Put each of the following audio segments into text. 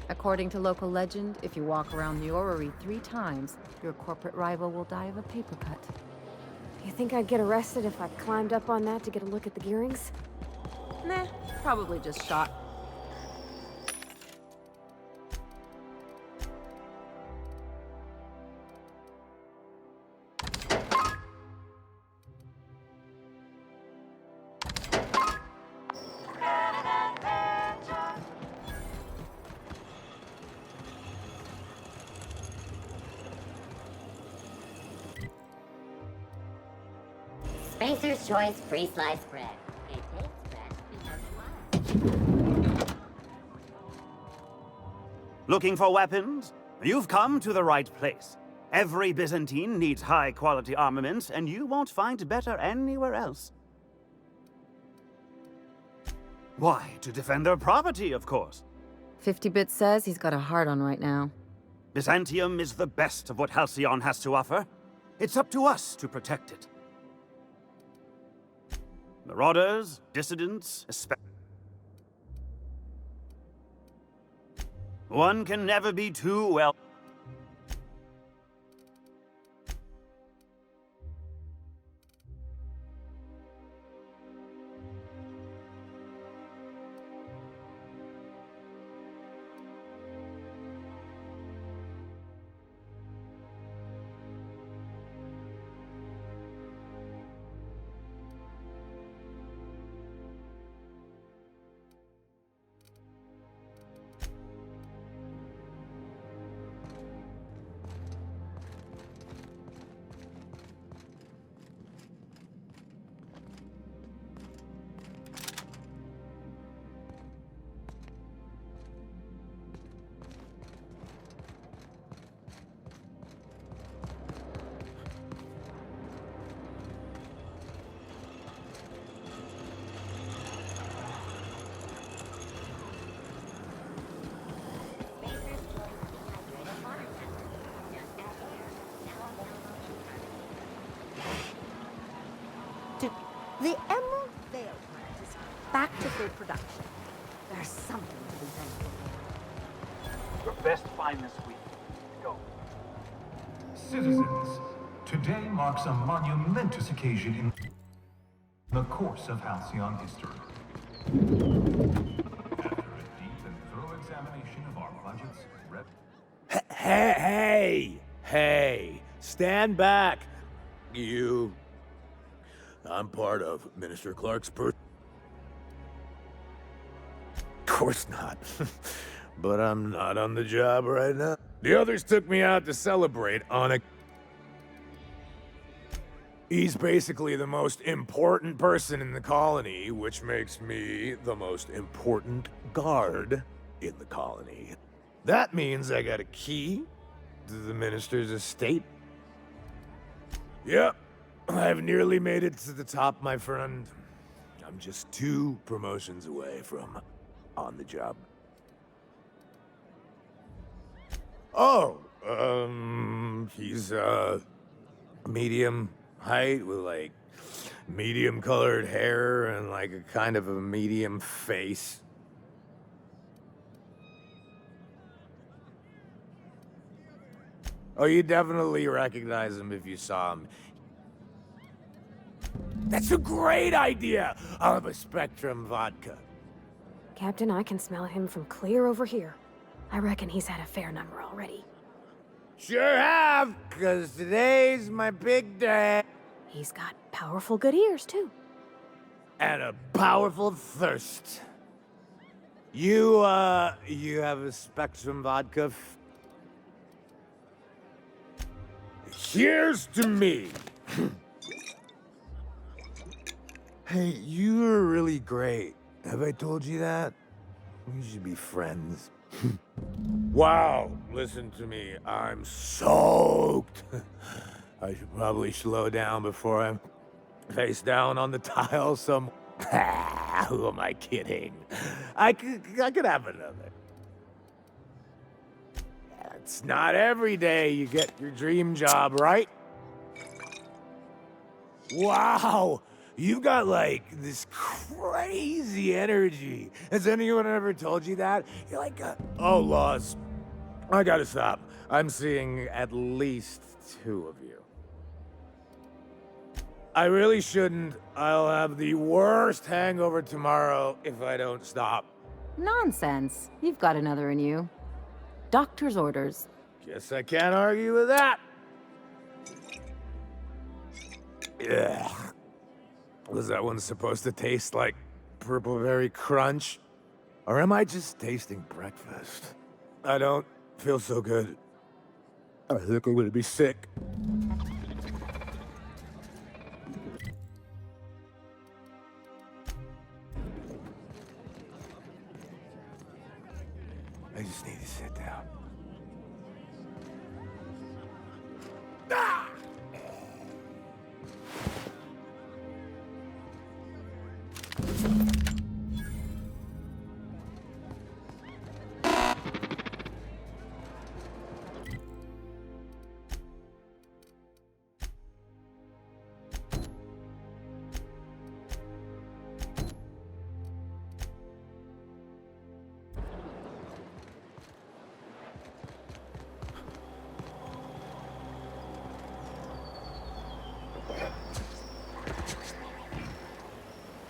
According to local legend, if you walk around the orrery 3 times, your corporate rival will die of a paper cut. You think I'd get arrested if I climbed up on that to get a look at the gearings? Nah, probably just shot. Spacer's Choice free sliced bread. It tastes fresh because Looking for weapons? You've come to the right place. Every Byzantine needs high-quality armaments, and you won't find better anywhere else. Why? To defend their property, of course. 50-bit says he's got a hard on right now. Byzantium is the best of what Halcyon has to offer. It's up to us to protect it. Marauders, dissidents, one can never be too well. The Emerald Veil plant is back to full production. There's something to be thankful. Your best find this week. Go. Citizens, today marks a monumentous occasion in the course of Halcyon history. After a deep and thorough examination of our budgets, Hey! Stand back! You... I'm part of Minister Clark's Of course not. But I'm not on the job right now. The others took me out to celebrate on a... He's basically the most important person in the colony, which makes me the most important guard in the colony. That means I got a key to the minister's estate. Yep, I've nearly made it to the top, my friend. I'm just 2 promotions away from on the job. Oh, he's, medium height with, like, medium colored hair and, like, a kind of a medium face. Oh, you definitely recognize him if you saw him. That's a great idea! I'll have a Spectrum vodka. Captain, I can smell him from clear over here. I reckon he's had a fair number already. Sure have, 'cause today's my big day. He's got powerful good ears, too. And a powerful thirst. You have a Spectrum vodka? Here's to me! Hey, you're really great. Have I told you that? We should be friends. Wow, listen to me. I'm soaked. I should probably slow down before I'm face down on the tile some... Who am I kidding? I could have another. It's not every day you get your dream job, right? Wow! You got like this crazy energy. Has anyone ever told you that? You're like, oh, Laws. I gotta stop. I'm seeing at least 2 of you. I really shouldn't. I'll have the worst hangover tomorrow if I don't stop. Nonsense. You've got another in you. Doctor's orders. Guess I can't argue with that. Ugh. Was that one supposed to taste like purple berry crunch? Or am I just tasting breakfast? I don't feel so good. I think I'm gonna be sick. I just need to sit down. Ah!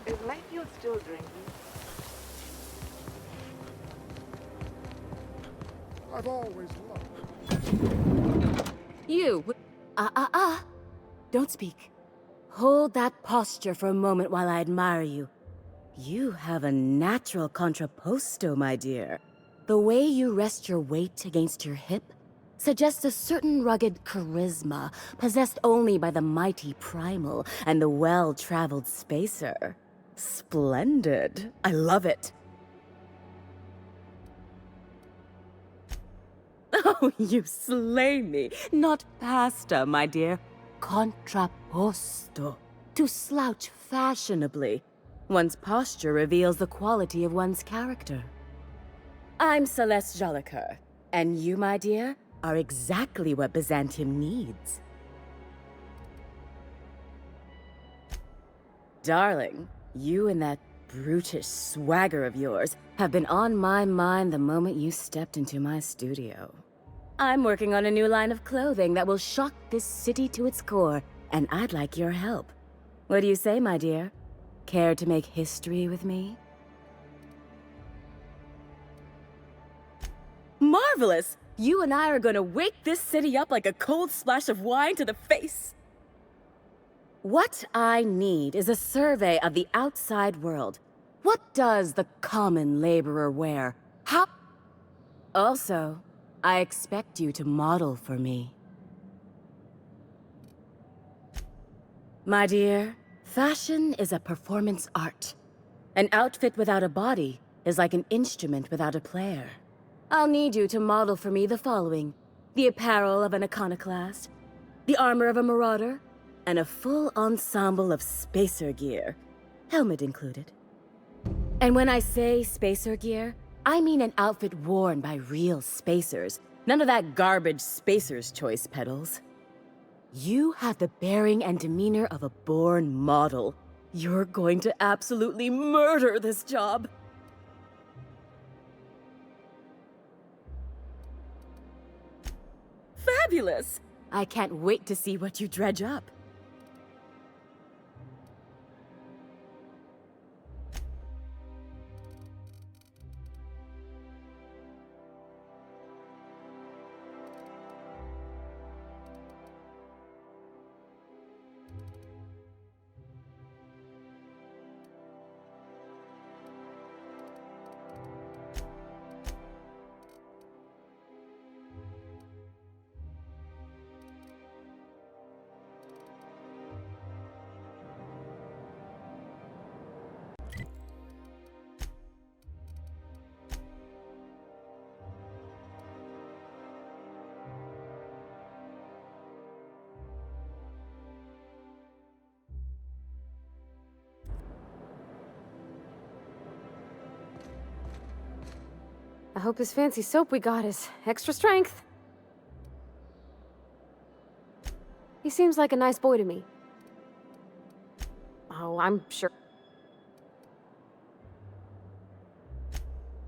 Is Matthew still drinking? I've always loved. You. Don't speak. Hold that posture for a moment while I admire you. You have a natural contrapposto, my dear. The way you rest your weight against your hip suggests a certain rugged charisma possessed only by the mighty primal and the well-traveled spacer. Splendid. I love it. Oh, you slay me. Not pasta, my dear. Contrapposto. To slouch fashionably. One's posture reveals the quality of one's character. I'm Celeste Jolicoeur, and you, my dear, are exactly what Byzantium needs. Darling, you and that brutish swagger of yours have been on my mind the moment you stepped into my studio. I'm working on a new line of clothing that will shock this city to its core, and I'd like your help. What do you say, my dear? Care to make history with me? Marvelous! You and I are gonna wake this city up like a cold splash of wine to the face. What I need is a survey of the outside world. What does the common laborer wear? How... Also, I expect you to model for me. My dear, fashion is a performance art. An outfit without a body is like an instrument without a player. I'll need you to model for me the following: the apparel of an iconoclast, the armor of a marauder, and a full ensemble of spacer gear, helmet included. And when I say spacer gear, I mean an outfit worn by real spacers, none of that garbage spacer's choice pedals. You have the bearing and demeanor of a born model. You're going to absolutely murder this job. Fabulous! I can't wait to see what you dredge up. I hope this fancy soap we got is extra strength. He seems like a nice boy to me. Oh, I'm sure.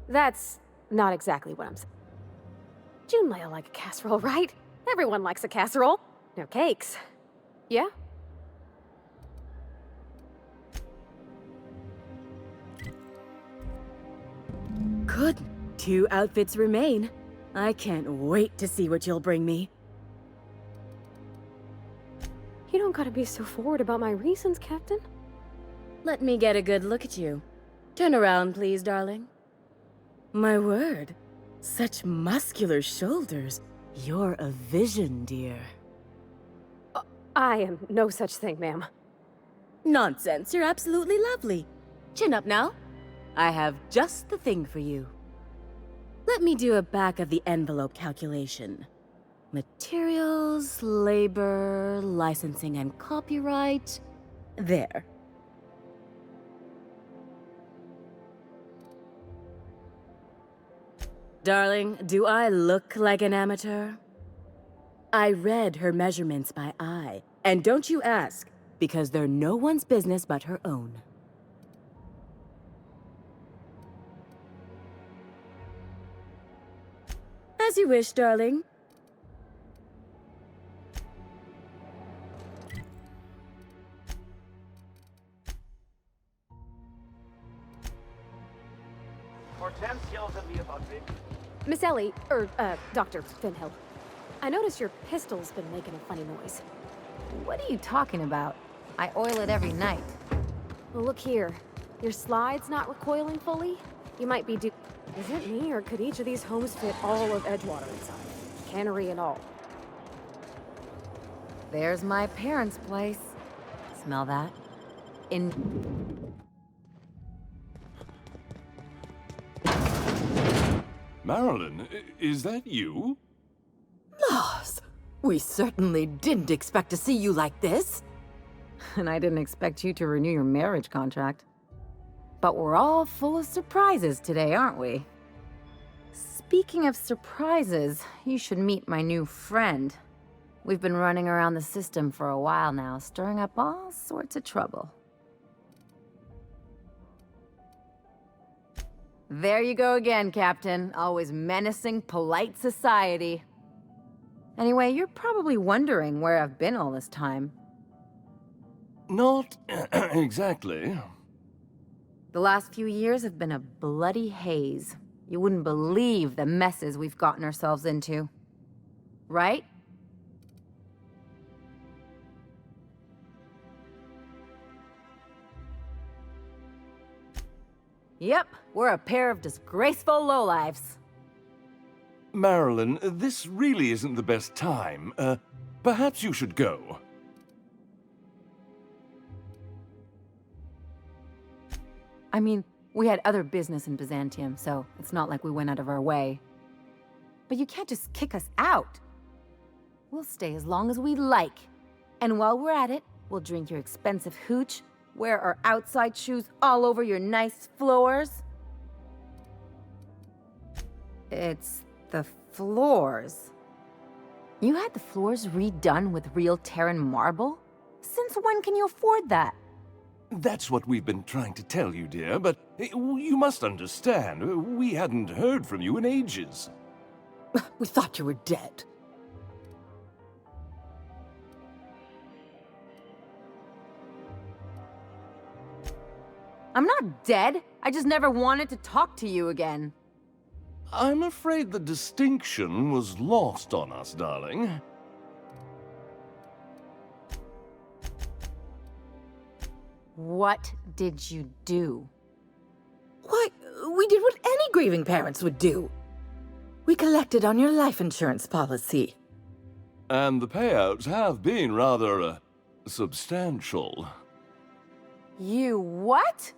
That's not exactly what I'm saying. June might like a casserole, right? Everyone likes a casserole. No cakes. Yeah? Good. 2 outfits remain. I can't wait to see what you'll bring me. You don't gotta be so forward about my reasons, Captain. Let me get a good look at you. Turn around, please, darling. My word. Such muscular shoulders. You're a vision, dear. I am no such thing, ma'am. Nonsense. You're absolutely lovely. Chin up now. I have just the thing for you. Let me do a back-of-the-envelope calculation. Materials, labor, licensing and copyright. There. Darling, do I look like an amateur? I read her measurements by eye. And don't you ask, because they're no one's business but her own. As you wish, darling. Hortensia's in the above. Miss Ellie, Dr. Finhill. I noticed your pistol's been making a funny noise. What are you talking about? I oil it every night. Well, look here. Your slide's not recoiling fully? You might be Is it me, or could each of these homes fit all of Edgewater inside? Cannery and all. There's my parents' place. Smell that? Marilyn, is that you? Loss! We certainly didn't expect to see you like this. And I didn't expect you to renew your marriage contract. But we're all full of surprises today, aren't we? Speaking of surprises, you should meet my new friend. We've been running around the system for a while now, stirring up all sorts of trouble. There you go again, Captain. Always menacing polite society. Anyway, you're probably wondering where I've been all this time. Not exactly. The last few years have been a bloody haze. You wouldn't believe the messes we've gotten ourselves into. Right? Yep, we're a pair of disgraceful lowlifes. Marilyn, this really isn't the best time. Perhaps you should go. I mean, we had other business in Byzantium, so it's not like we went out of our way. But you can't just kick us out. We'll stay as long as we like. And while we're at it, we'll drink your expensive hooch, wear our outside shoes all over your nice floors. It's the floors. You had the floors redone with real Terran marble? Since when can you afford that? That's what we've been trying to tell you, dear, but you must understand, we hadn't heard from you in ages. We thought you were dead. I'm not dead. I just never wanted to talk to you again. I'm afraid the distinction was lost on us, darling. What did you do? Why, we did what any grieving parents would do. We collected on your life insurance policy. And the payouts have been rather, substantial. You what?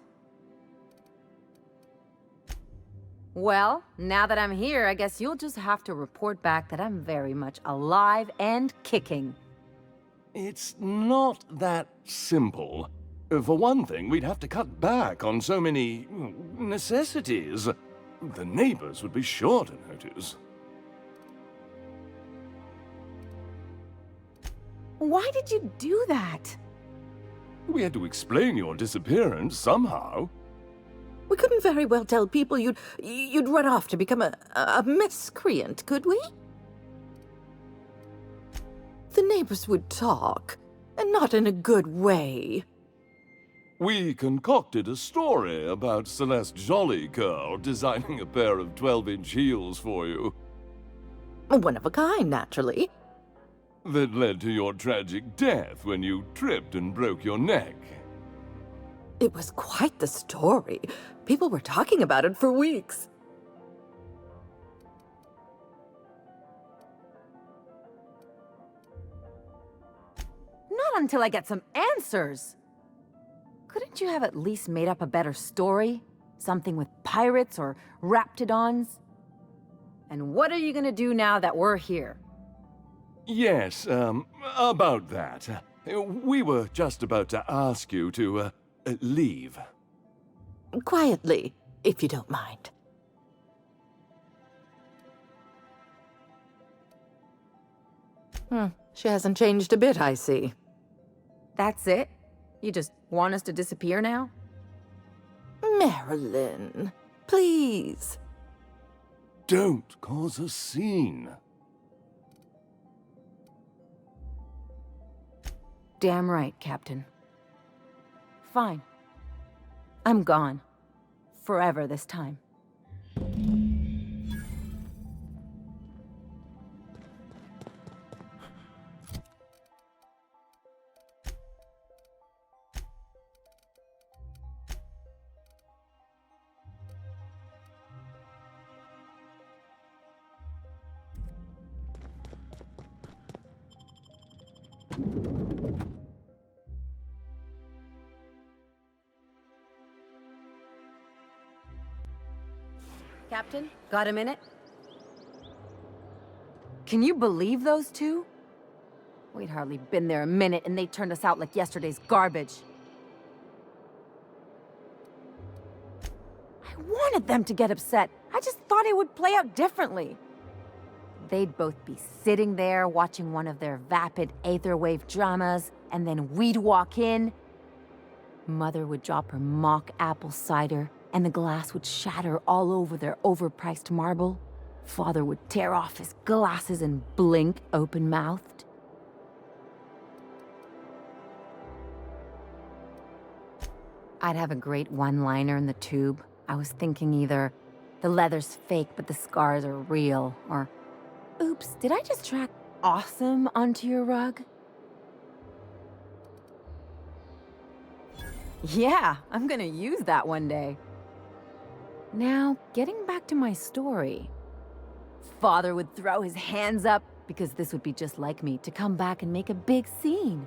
Well, now that I'm here, I guess you'll just have to report back that I'm very much alive and kicking. It's not that simple. For one thing, we'd have to cut back on so many necessities. The neighbors would be sure to notice. Why did you do that? We had to explain your disappearance somehow. We couldn't very well tell people you'd run off to become a miscreant, could we? The neighbors would talk, and not in a good way. We concocted a story about Celeste Jollycurl designing a pair of 12-inch heels for you. One of a kind, naturally. That led to your tragic death when you tripped and broke your neck. It was quite the story. People were talking about it for weeks. Not until I get some answers. Couldn't you have at least made up a better story? Something with pirates or raptidons? And what are you gonna do now that we're here? Yes, about that. We were just about to ask you to, leave. Quietly, if you don't mind. She hasn't changed a bit, I see. That's it? You just want us to disappear now? Marilyn, please. Don't cause a scene. Damn right, Captain. Fine. I'm gone. Forever this time. Captain, got a minute? Can you believe those two? We'd hardly been there a minute and they turned us out like yesterday's garbage. I wanted them to get upset. I just thought it would play out differently. They'd both be sitting there watching one of their vapid aetherwave dramas, and then we'd walk in. Mother would drop her mock apple cider, and the glass would shatter all over their overpriced marble. Father would tear off his glasses and blink open-mouthed. I'd have a great one-liner in the tube. I was thinking either, the leather's fake but the scars are real, or, oops, did I just track awesome onto your rug? Yeah, I'm gonna use that one day. Now, getting back to my story. Father would throw his hands up, because this would be just like me, to come back and make a big scene.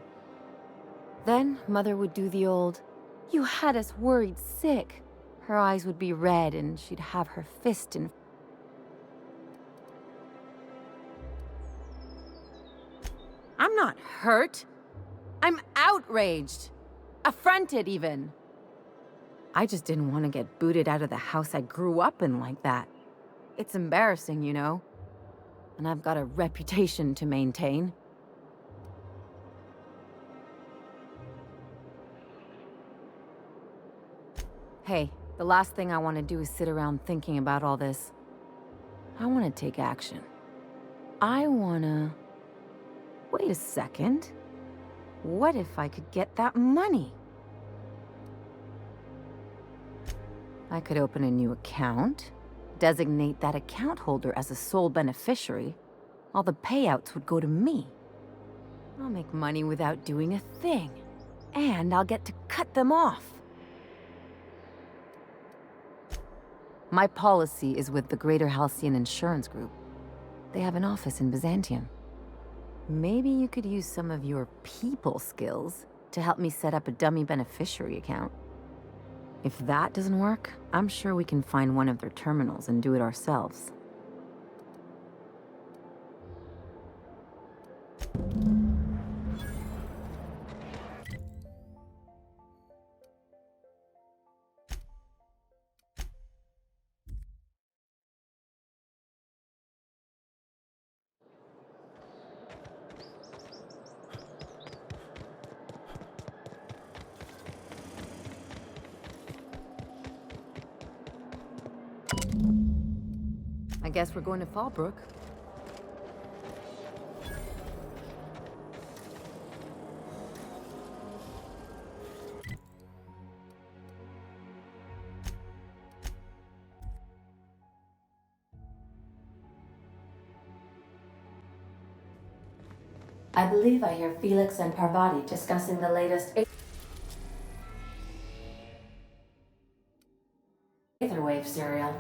Then, Mother would do the old, "You had us worried sick." Her eyes would be red, and she'd have her fist in... I'm not hurt. I'm outraged. Affronted, even. I just didn't want to get booted out of the house I grew up in like that. It's embarrassing, you know. And I've got a reputation to maintain. Hey, the last thing I want to do is sit around thinking about all this. I want to take action. I want to... Wait a second. What if I could get that money? I could open a new account, designate that account holder as a sole beneficiary. All the payouts would go to me. I'll make money without doing a thing. And I'll get to cut them off. My policy is with the Greater Halcyon Insurance Group. They have an office in Byzantium. Maybe you could use some of your people skills to help me set up a dummy beneficiary account. If that doesn't work, I'm sure we can find one of their terminals and do it ourselves. I guess we're going to Fallbrook. I believe I hear Felix and Parvati discussing the latest Aetherwave serial.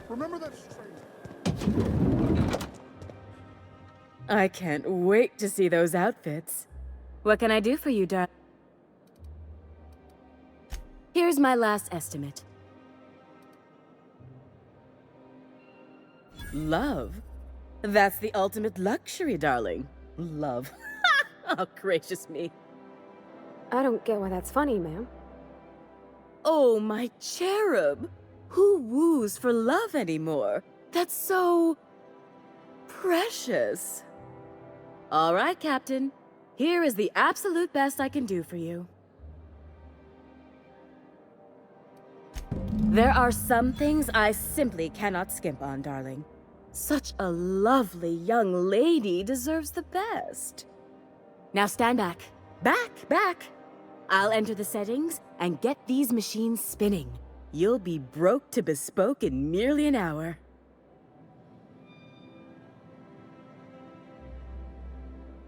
Remember that stranger? I can't wait to see those outfits. What can I do for you, darling? Here's my last estimate. Love? That's the ultimate luxury, darling. Love. Oh, gracious me. I don't get why that's funny, ma'am. Oh, my cherub. Who woos for love anymore? That's so... precious. All right, Captain. Here is the absolute best I can do for you. There are some things I simply cannot skimp on, darling. Such a lovely young lady deserves the best. Now stand back. Back! I'll enter the settings and get these machines spinning. You'll be broke to bespoke in merely an hour.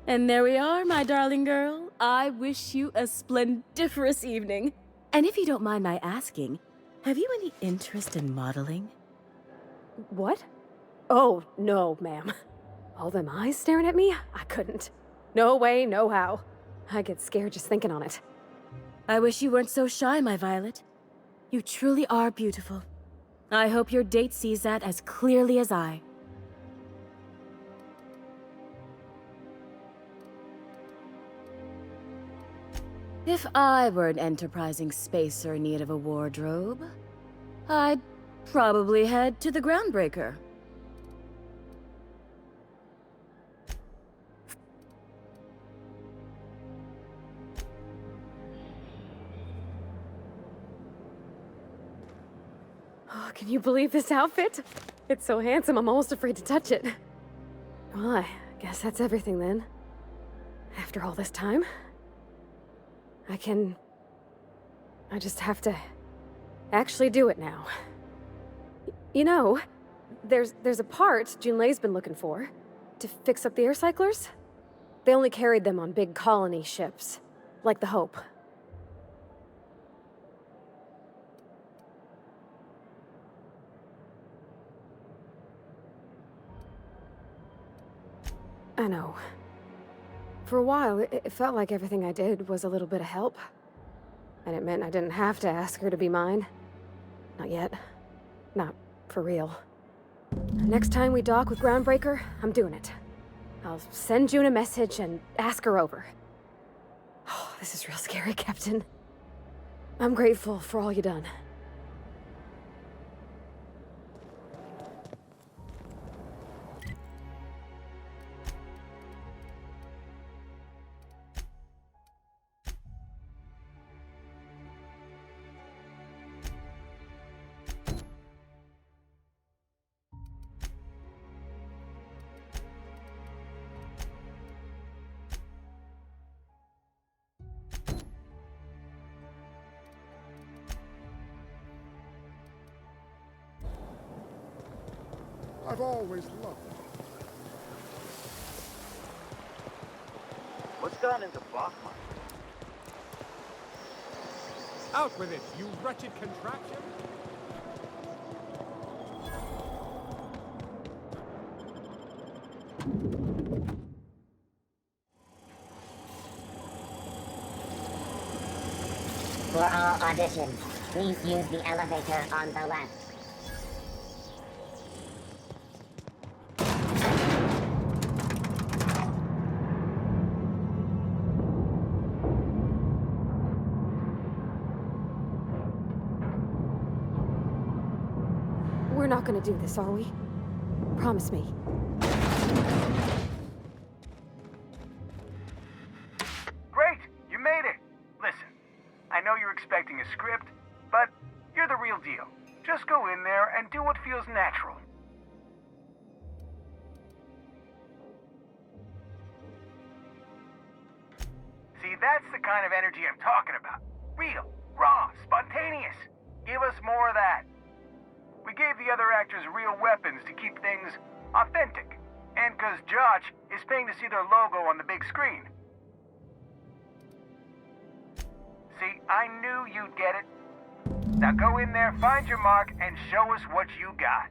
And there we are, my darling girl. I wish you a splendiferous evening. And if you don't mind my asking, have you any interest in modeling? What? Oh, no, ma'am. All them eyes staring at me? I couldn't. No way, no how. I get scared just thinking on it. I wish you weren't so shy, my Violet. You truly are beautiful. I hope your date sees that as clearly as I. If I were an enterprising spacer in need of a wardrobe, I'd probably head to the Groundbreaker. Oh, can you believe this outfit? It's so handsome, I'm almost afraid to touch it. Well, I guess that's everything then. After all this time, I just have to actually do it now. You know, there's a part Junlei's been looking for to fix up the air cyclers. They only carried them on big colony ships, like the Hope. I know. For a while, it felt like everything I did was a little bit of help. And it meant I didn't have to ask her to be mine. Not yet. Not for real. Next time we dock with Groundbreaker, I'm doing it. I'll send June a message and ask her over. Oh, this is real scary, Captain. I'm grateful for all you done. I've always loved it. What's gone into Bachman? Out with it, you wretched contraption! For all auditions, please use the elevator on the left. We're not gonna do this, are we? Promise me. Great! You made it! Listen, I know you're expecting a script, but you're the real deal. Just go in there and do what feels natural. See, that's the kind of energy I'm talking about. Real, raw, spontaneous. Give us more of that. We gave the other actors real weapons to keep things authentic. And because Josh is paying to see their logo on the big screen. See, I knew you'd get it. Now go in there, find your mark, and show us what you got.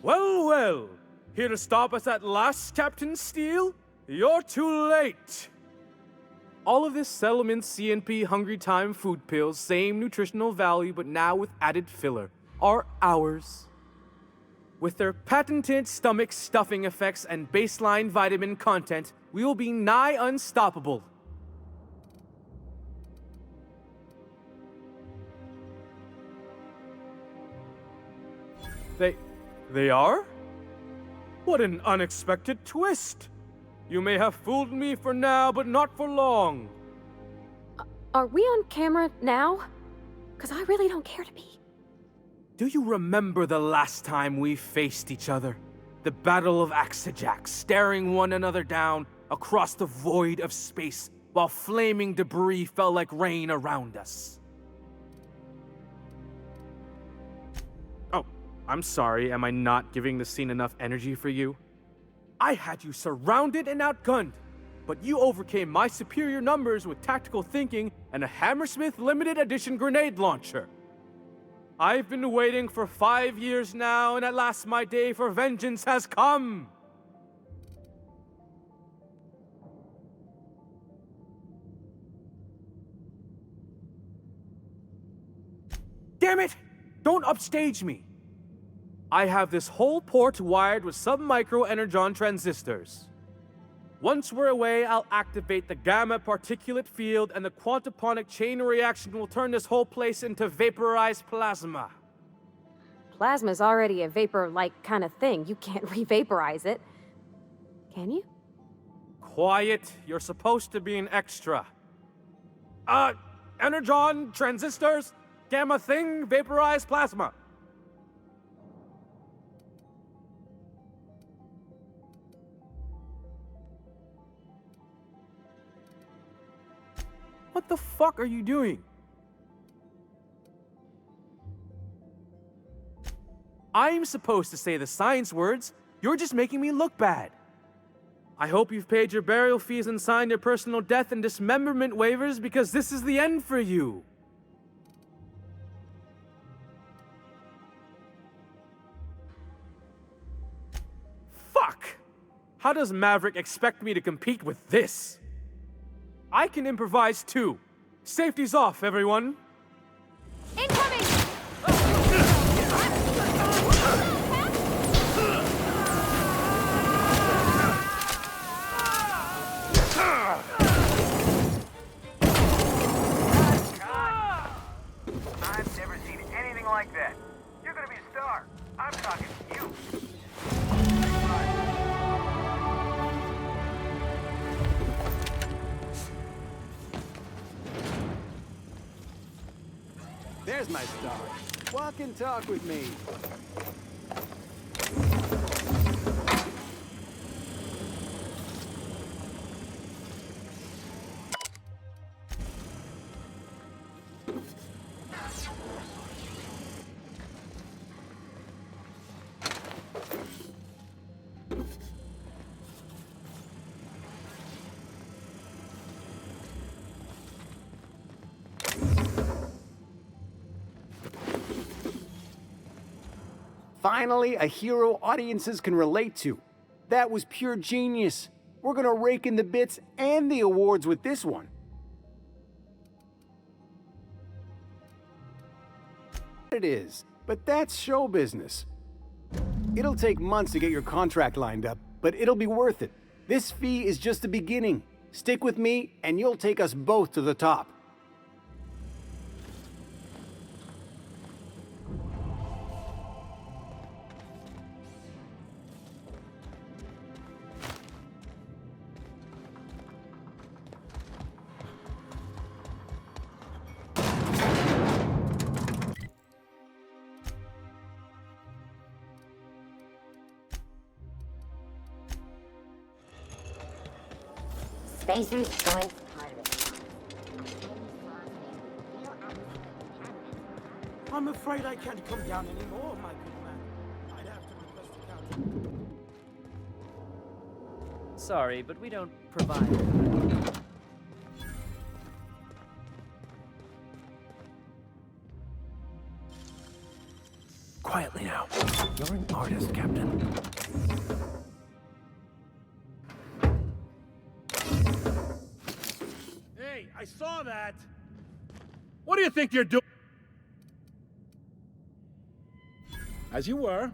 Well, well. Here to stop us at last, Captain Steele? You're too late. All of this settlement CNP Hungry Time food pills, same nutritional value, but now with added filler, are ours. With their patented stomach stuffing effects and baseline vitamin content, we will be nigh unstoppable. They are? What an unexpected twist! You may have fooled me for now, but not for long. Are we on camera now? Because I really don't care to be. Do you remember the last time we faced each other? The Battle of Axejack, staring one another down across the void of space while flaming debris fell like rain around us. I'm sorry, am I not giving the scene enough energy for you? I had you surrounded and outgunned, but you overcame my superior numbers with tactical thinking and a Hammersmith limited edition grenade launcher. I've been waiting for 5 years now, and at last my day for vengeance has come! Damn it! Don't upstage me! I have this whole port wired with sub-micro energon transistors. Once we're away, I'll activate the gamma particulate field and the quantaponic chain reaction will turn this whole place into vaporized plasma. Plasma's already a vapor-like kind of thing. You can't re-vaporize it. Can you? Quiet. You're supposed to be an extra. Energon, transistors, gamma thing, vaporized plasma. What the fuck are you doing? I'm supposed to say the science words. You're just making me look bad. I hope you've paid your burial fees and signed your personal death and dismemberment waivers because this is the end for you. Fuck! How does Maverick expect me to compete with this? I can improvise too. Safety's off, everyone. Incoming! I've never seen anything like that. You're gonna be a star. I'm talking to you. There's my star. Walk and talk with me. Finally, a hero audiences can relate to. That was pure genius. We're gonna rake in the bits and the awards with this one. It is, but that's show business. It'll take months to get your contract lined up, but it'll be worth it. This fee is just the beginning. Stick with me, and you'll take us both to the top. Spacers joins harvest. I'm afraid I can't come down anymore, my good man. I'd have to request a counter. Sorry, but we don't provide. Quietly now. You're an artist, Captain. Hey, I saw that! What do you think you're doing? As you were.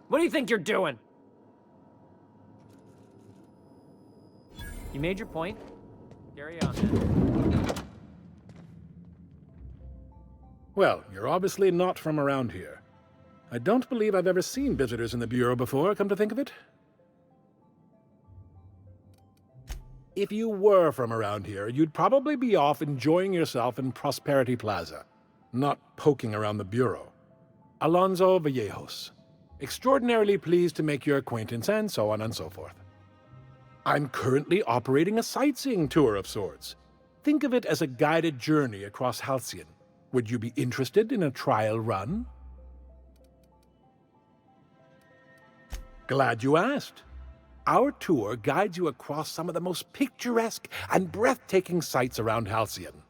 What do you think you're doing? You made your point. Carry on, then. Well, you're obviously not from around here. I don't believe I've ever seen visitors in the Bureau before, come to think of it. If you were from around here, you'd probably be off enjoying yourself in Prosperity Plaza, not poking around the Bureau. Alonso Vallejos. Extraordinarily pleased to make your acquaintance, and so on and so forth. I'm currently operating a sightseeing tour of sorts. Think of it as a guided journey across Halcyon. Would you be interested in a trial run? Glad you asked. Our tour guides you across some of the most picturesque and breathtaking sights around Halcyon.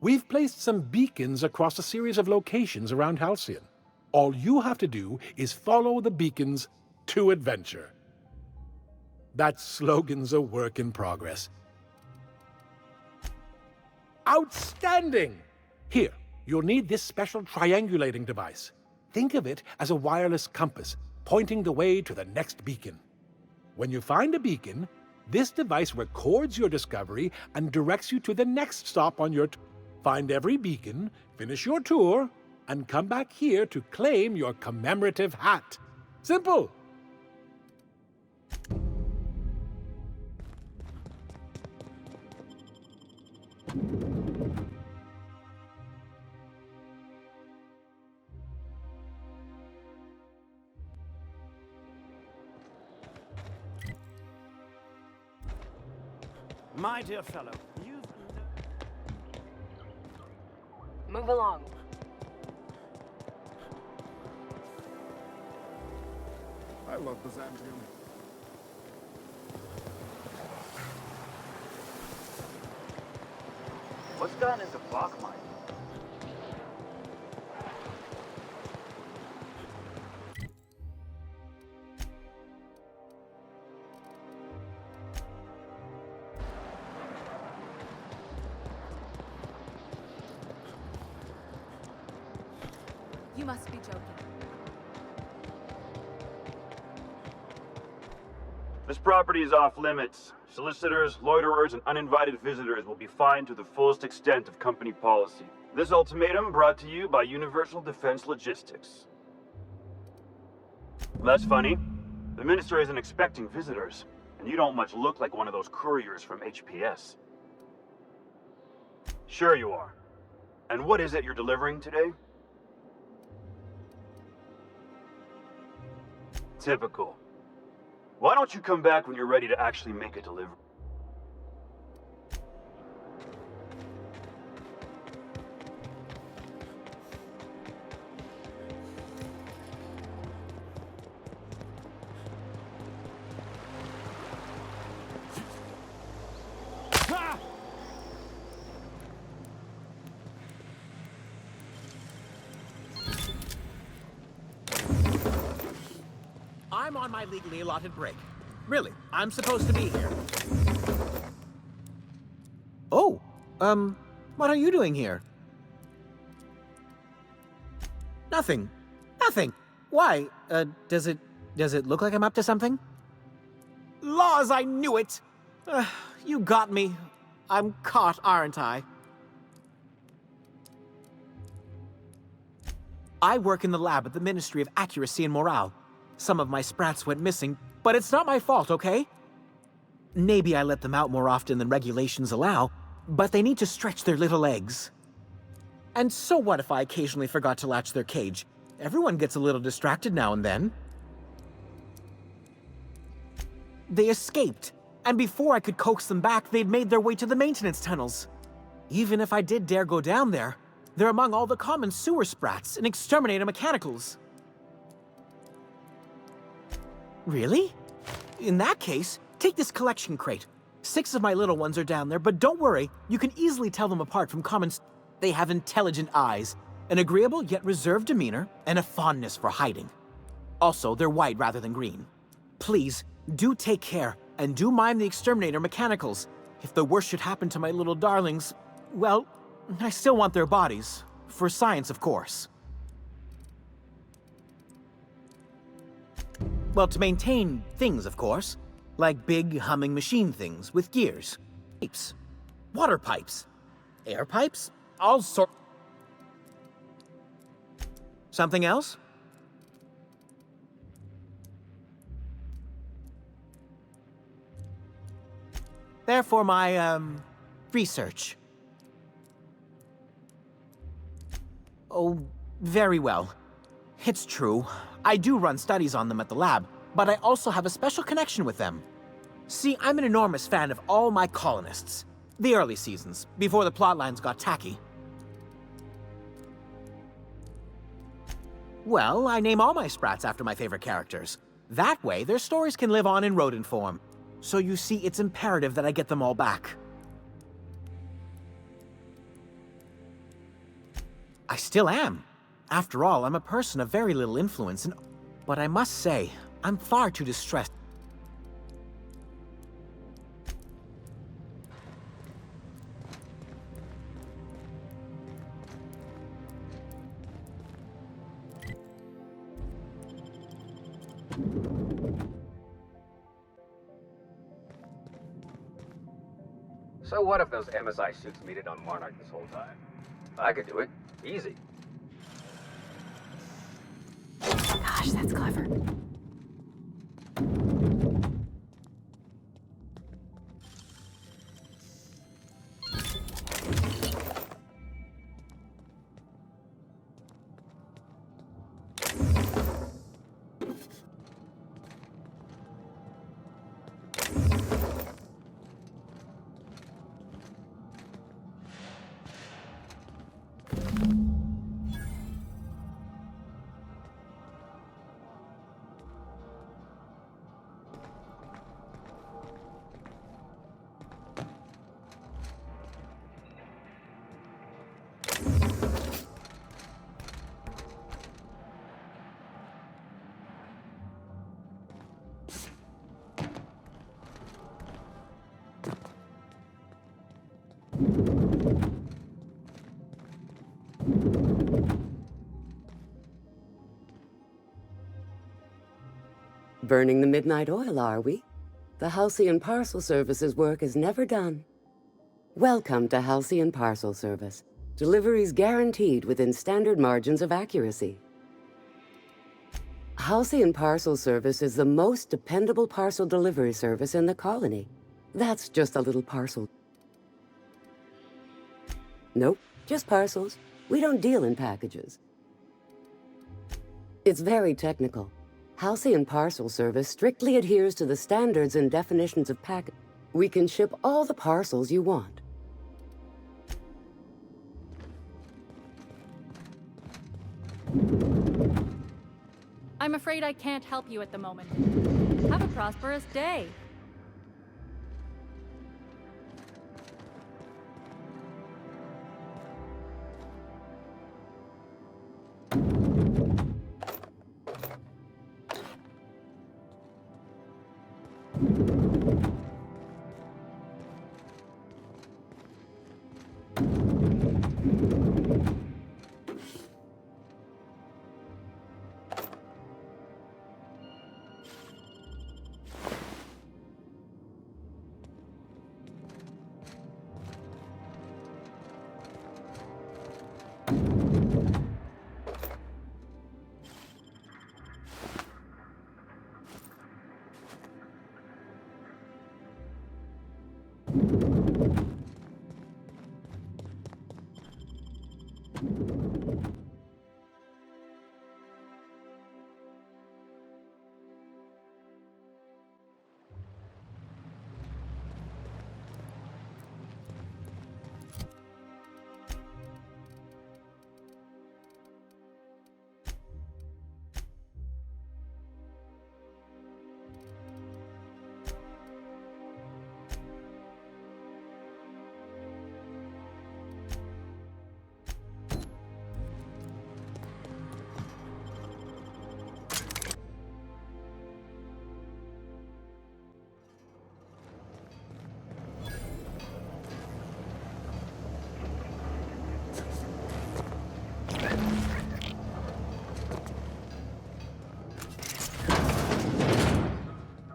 We've placed some beacons across a series of locations around Halcyon. All you have to do is follow the beacons to adventure. That slogan's a work in progress. Outstanding! Here, you'll need this special triangulating device. Think of it as a wireless compass, pointing the way to the next beacon. When you find a beacon, this device records your discovery and directs you to the next stop on your tour. Find every beacon, finish your tour, and come back here to claim your commemorative hat. Simple! My dear fellow, you've... Move along. I love Byzantium. What's gone into block mine? You must be joking. This property is off limits. Solicitors, loiterers, and uninvited visitors will be fined to the fullest extent of company policy. This ultimatum brought to you by Universal Defense Logistics. That's funny. The Minister isn't expecting visitors, and you don't much look like one of those couriers from HPS. Sure you are. And what is it you're delivering today? Typical. Why don't you come back when you're ready to actually make a delivery? I'm on my legally allotted break. Really, I'm supposed to be here. Oh, what are you doing here? Nothing. Nothing. Why? Does it look like I'm up to something? Laws, I knew it! You got me. I'm caught, aren't I? I work in the lab at the Ministry of Accuracy and Morale. Some of my sprats went missing, but it's not my fault, okay? Maybe I let them out more often than regulations allow, but they need to stretch their little legs. And so what if I occasionally forgot to latch their cage? Everyone gets a little distracted now and then. They escaped, and before I could coax them back, they'd made their way to the maintenance tunnels. Even if I did dare go down there, they're among all the common sewer sprats and exterminator mechanicals. Really? In that case, take this collection crate. 6 of my little ones are down there, but don't worry, you can easily tell them apart from common. They have intelligent eyes, an agreeable yet reserved demeanor, and a fondness for hiding. Also, they're white rather than green. Please, do take care, and do mind the exterminator mechanicals. If the worst should happen to my little darlings, well, I still want their bodies. For science, of course. Well, to maintain things, of course. Like big, humming machine things with gears. Pipes. Water pipes. Air pipes. All sorts. Something else? Therefore, my, research. Oh, very well. It's true. I do run studies on them at the lab, but I also have a special connection with them. See, I'm an enormous fan of all my colonists. The early seasons, before the plotlines got tacky. Well, I name all my sprats after my favorite characters. That way, their stories can live on in rodent form. So you see, it's imperative that I get them all back. I still am. After all, I'm a person of very little influence, but I must say, I'm far too distressed. So what if those MSI suits made it on Monarch this whole time? I could do it. Easy. Gosh, that's clever. Burning the midnight oil, are we? The Halcyon Parcel Service's work is never done. Welcome to Halcyon Parcel Service. Deliveries guaranteed within standard margins of accuracy. Halcyon Parcel Service is the most dependable parcel delivery service in the colony. That's just a little parcel. Nope, just parcels. We don't deal in packages. It's very technical. Halcyon Parcel Service strictly adheres to the standards and definitions of packet. We can ship all the parcels you want. I'm afraid I can't help you at the moment. Have a prosperous day.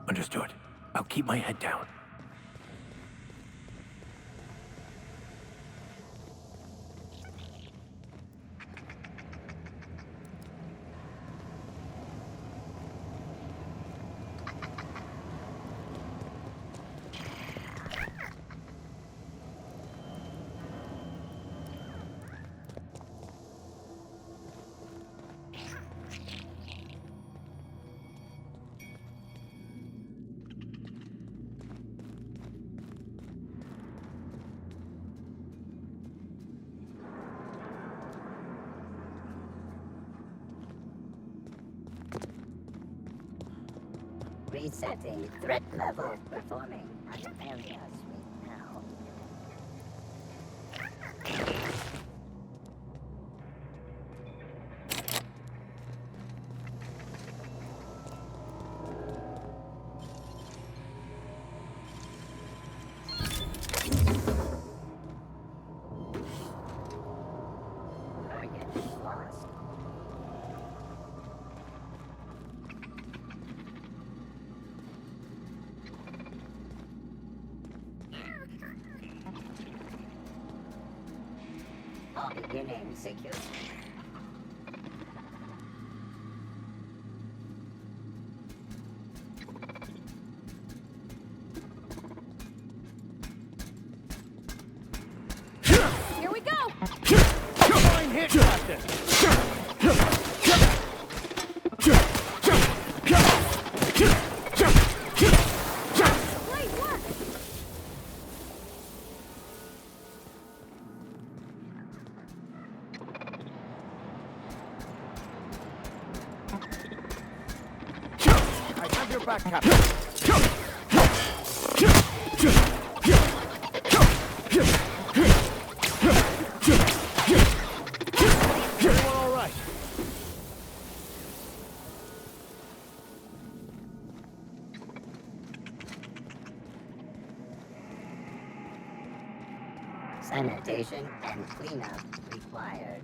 Understood. I'll keep my head down. Resetting threat level. Performing area sweep now. Target lost. Beginning secure. Here we go! Fine hit, Captain! Great work! I have your back, Captain. Everyone all right? Sanitation and cleanup required.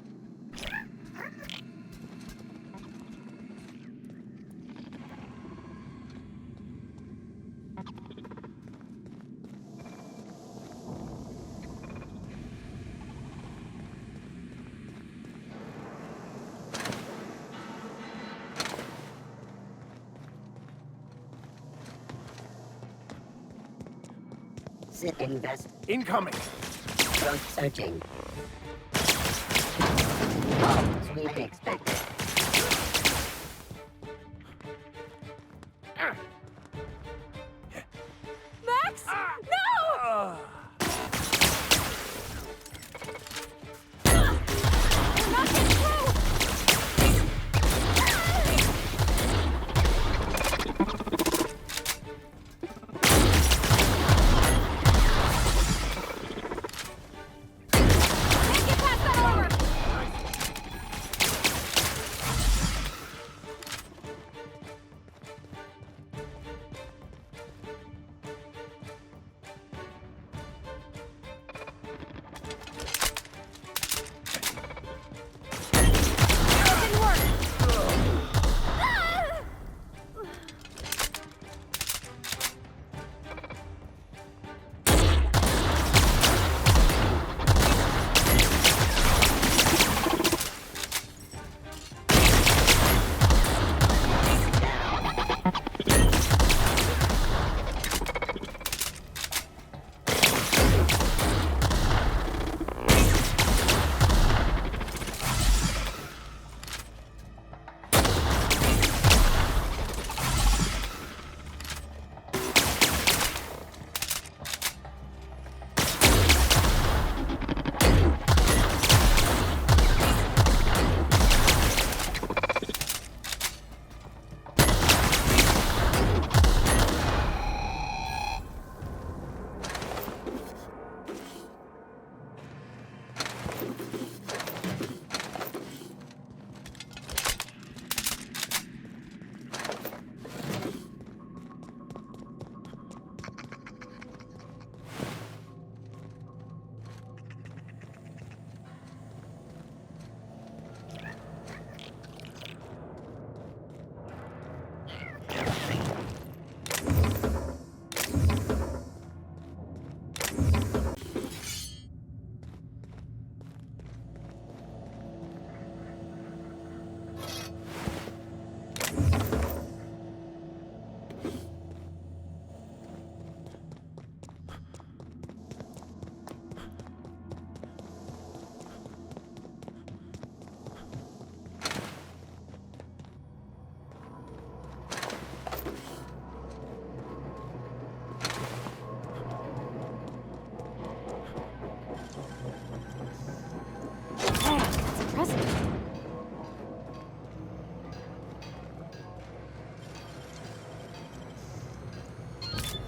Invest. Incoming. Growth searching. Oh, sweet expected.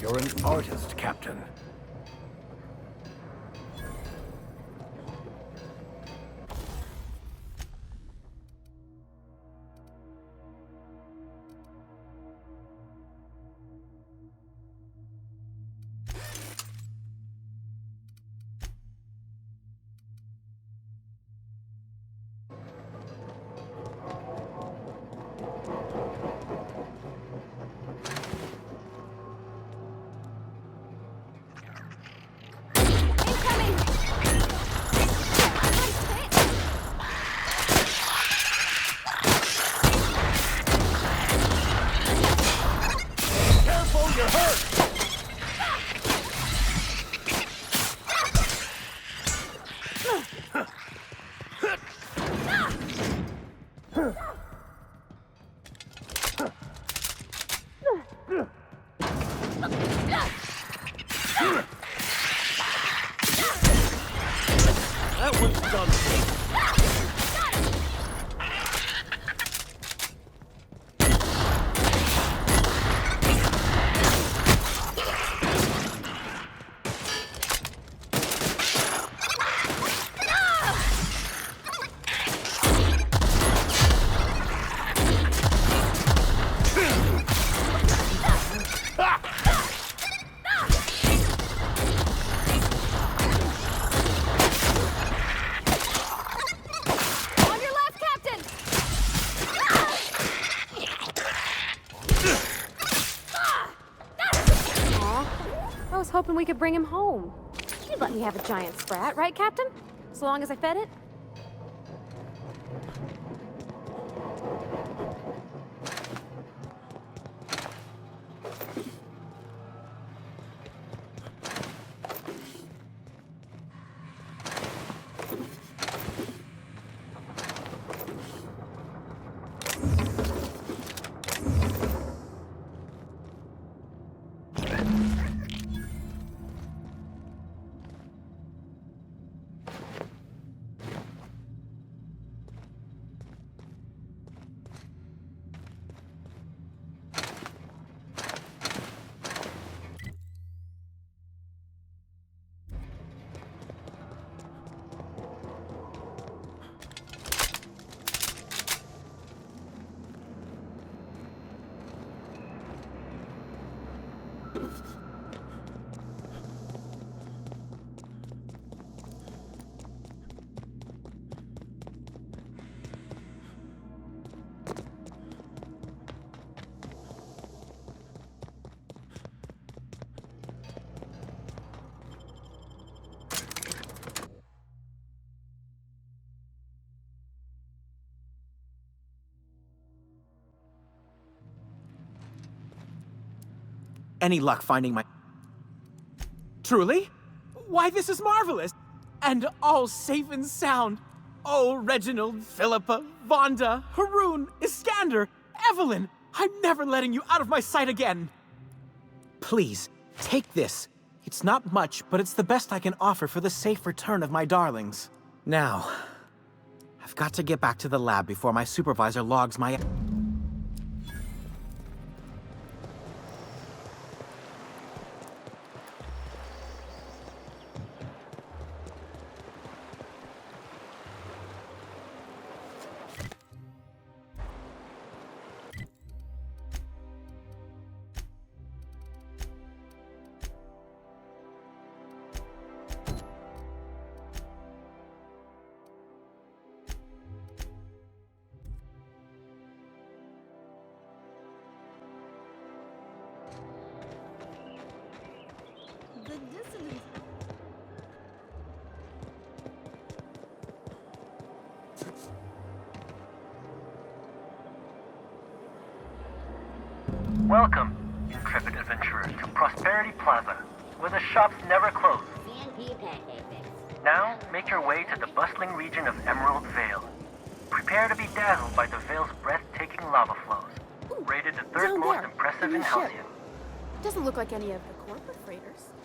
You're an artist, Captain. That one's done. Hoping we could bring him home. You'd let me have a giant sprat, right, Captain? As long as I fed it? Any luck finding my... Truly? Why, this is marvelous! And all safe and sound. Oh, Reginald, Philippa, Vonda, Haroon, Iskander, Evelyn! I'm never letting you out of my sight again! Please, take this. It's not much, but it's the best I can offer for the safe return of my darlings. Now, I've got to get back to the lab before my supervisor logs my... Welcome, intrepid adventurer, to Prosperity Plaza, where the shops never close. Now, make your way to the bustling region of Emerald Vale. Prepare to be dazzled by the Vale's breathtaking lava flows. Rated the third most impressive in Halcyon. Doesn't look like any of the corporate freighters.